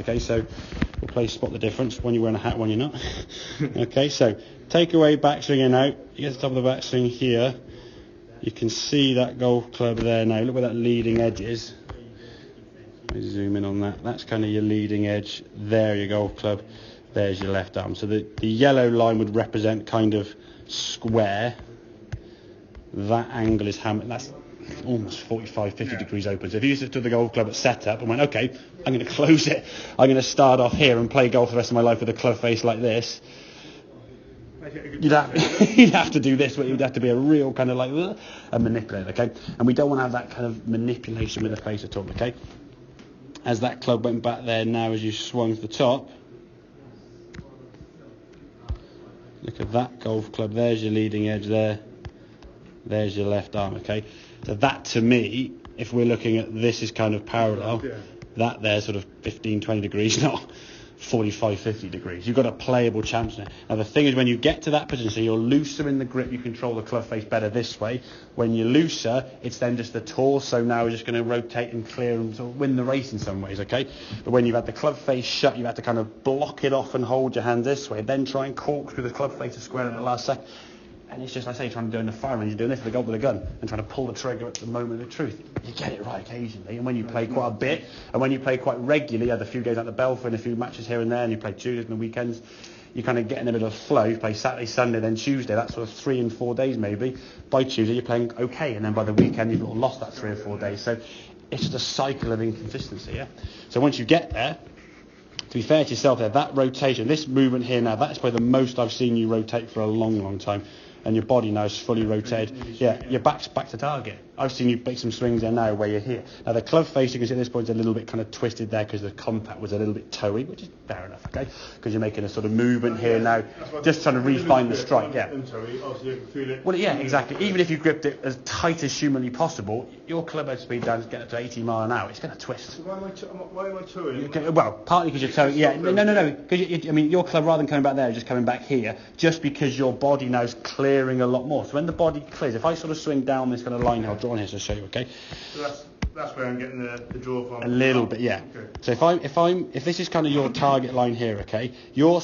Okay, so we'll play spot the difference when you're wearing a hat, when you're not. Okay, so take away backswing in out. You get to the top of the backswing here. You can see that golf club there now. Look where that leading edge is. Let me zoom in on that. That's kind of your leading edge. There, your golf club. There's your left arm. So the yellow line would represent kind of square. That angle is that's almost 45, 50 degrees open. So if you just took the golf club at setup and went, okay, I'm going to close it. I'm going to start off here and play golf the rest of my life with a club face like this. You'd have to do this, but you'd have to be a real kind of like a manipulator, okay? And we don't want to have that kind of manipulation with the face at all, okay? As that club went back there now, as you swung to the top, look at that golf club. There's your leading edge there. There's your left arm, okay? So that, to me, if we're looking at this is kind of parallel, that there's sort of 15, 20 degrees, not 45, 50 degrees. You've got a playable chance now. Now the thing is, when you get to that position, so you're looser in the grip, you control the club face better this way. When you're looser, it's then just the torso now is just going to rotate and clear and sort of win the race in some ways, okay? But when you've had the club face shut, you've had to kind of block it off and hold your hand this way, then try and corkscrew the club face to square at the last second. And it's just like, say, trying to do in the fireman, you're doing this with a golf with a gun and trying to pull the trigger at the moment of truth. You get it right occasionally, and when you play quite a bit, and when you play quite regularly, you have a few days at the Belfry and a few matches here and there, and you play Tuesdays and the weekends, you kind of get in a bit of flow. You play Saturday, Sunday, then Tuesday, that's sort of 3 and 4 days maybe. By Tuesday, you're playing okay, and then by the weekend, you've lost that 3 or 4 days. So it's just a cycle of inconsistency, yeah? So once you get there, to be fair to yourself there, that rotation, this movement here now, that's probably the most I've seen you rotate for a long, long time. And your body now is fully rotated. Yeah, your back's back to target. I've seen you make some swings there now where you're here. Now the club face, you can see at this point is a little bit kind of twisted there because the contact was a little bit toey, which is fair enough, okay? Because you're making a sort of movement here now, just trying to refine the strike, yeah. Well, yeah, exactly. Even if you gripped it as tight as humanly possible, your club head speed down to get up to 80 mile an hour, it's going to twist. So why am I towing? Okay, well, partly because you're towing, yeah. No. Because I mean, your club, rather than coming back there, just coming back here, just because your body now is clearing a lot more. So when the body clears, if I sort of swing down this kind of line, I'll draw on here to show you, okay? So that's where I'm getting the draw from. A little bit, yeah. Okay. So if this is kind of your target line here, okay, you're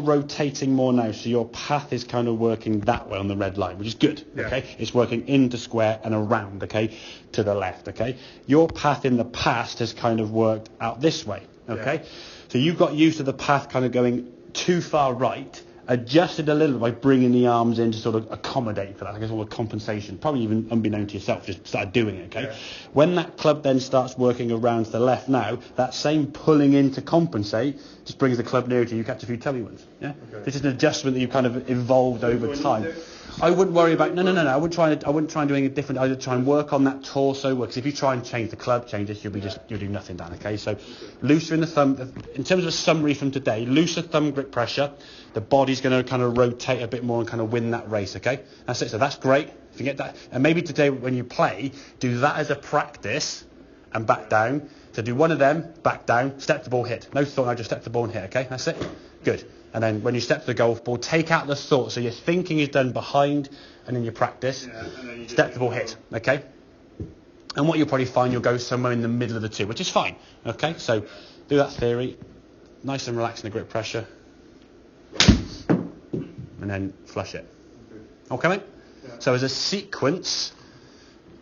rotating more now, so your path is kind of working that way on the red line, which is good, okay? It's working into square and around, okay, to the left, okay? Your path in the past has kind of worked out this way, okay? So you got used to the path kind of going too far right, adjusted a little by bringing the arms in to sort of accommodate for that. I guess all the compensation, probably even unbeknown to yourself, just started doing it, okay? Yeah. When that club then starts working around to the left now, that same pulling in to compensate just brings the club nearer to you, catch a few telly ones, yeah? Okay. This is an adjustment that you've kind of evolved over time. I wouldn't worry about, no, I wouldn't try and do anything different. I would try and work on that torso work, because if you try and change the club, change this, you'll do nothing, Dan, okay? So looser in the thumb, in terms of a summary from today, looser thumb grip pressure, the body's going to kind of rotate a bit more and kind of win that race, okay? That's it, so that's great. If you get that, and maybe today when you play, do that as a practice and back down. So do one of them, back down, step the ball, hit. No thought, I just step the ball and hit, okay? That's it. Good. And then when you step to the golf ball, take out the thought. So your thinking is done behind and in your practice. Step the ball, hit, okay? And what you'll probably find, you'll go somewhere in the middle of the two, which is fine, okay? So do that theory. Nice and relaxing the grip pressure. And then flush it. Okay, mate? Yeah. So as a sequence,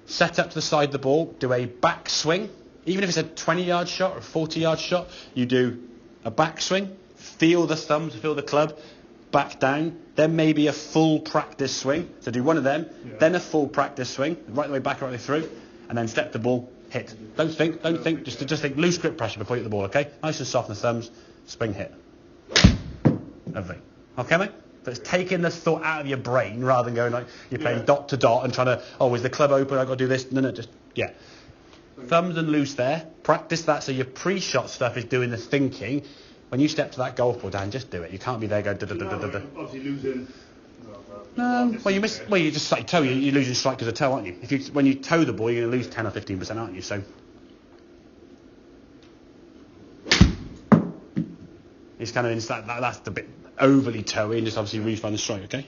set up to the side of the ball, do a back swing. Even if it's a 20-yard shot or a 40-yard shot, you do a back swing, feel the thumbs, feel the club, back down, then maybe a full practice swing. So do one of them, then a full practice swing, right the way back, right the way through, and then step the ball, hit. Don't think, just think loose grip pressure before you hit the ball, okay? Nice and soft in the thumbs, spring hit. Lovely. Okay, mate? So it's taking the thought out of your brain rather than going like you're playing dot to dot and trying to, is the club open, I've got to do this. No, just, thumbs and loose there. Practice that so your pre-shot stuff is doing the thinking. When you step to that golf ball, Dan, just do it. You can't be there going da-da-da-da-da. Obviously losing. No, well, you just like toe, you're losing strike because of toe, aren't you? When you toe the ball, you're going to lose 10 or 15%, aren't you? So it's kind of, that's the bit overly toey and just obviously refine the strike, okay?